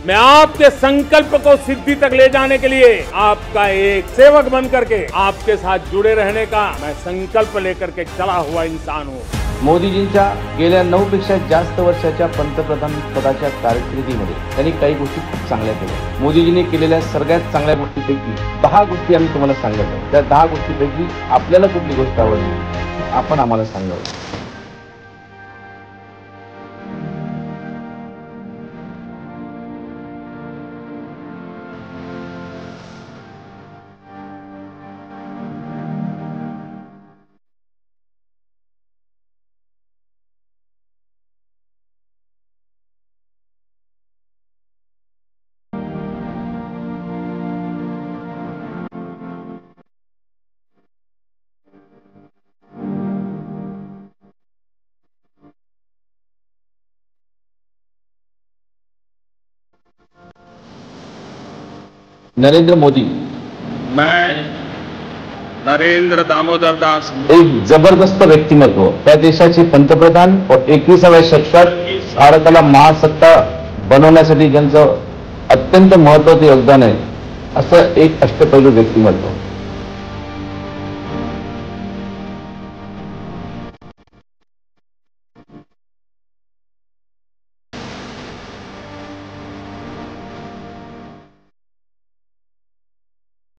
मैं आपके संकल्प को सिद्धि तक ले जाने के लिए आपका एक सेवक बन करके आपके साथ जुड़े रहने का मैं संकल्प लेकर के चला हुआ इंसान हूँ। मोदीजींच्या गेल्या 9 पेक्षा जास्त वर्षाच्या पंतप्रधान पदाच्या कारकिर्दीमध्ये त्यांनी काही गोष्टी खूप चांगल्या केल्या। मोदीजींनी केलेल्या सगळ्यात चांगल्या गोष्टीपैकी 10 गोष्टी आम्ही तुम्हाला सांगत आहोत। त्या 10 गोष्टीपैकी आपल्याला कुठली गोष्ट आवडली आपण आम्हाला सांगावं। नरेंद्र मोदी, मैं नरेंद्र दामोदर दास एक जबरदस्त व्यक्तिमत्व, त्या देशाचे पंतप्रधान और 21व्या शतकात भारताला महासत्ता बनवण्यासाठी ज्यांचं अत्यंत महत्त्वाचं योगदान आहे असं एक अष्टपैलू व्यक्तिमत्व।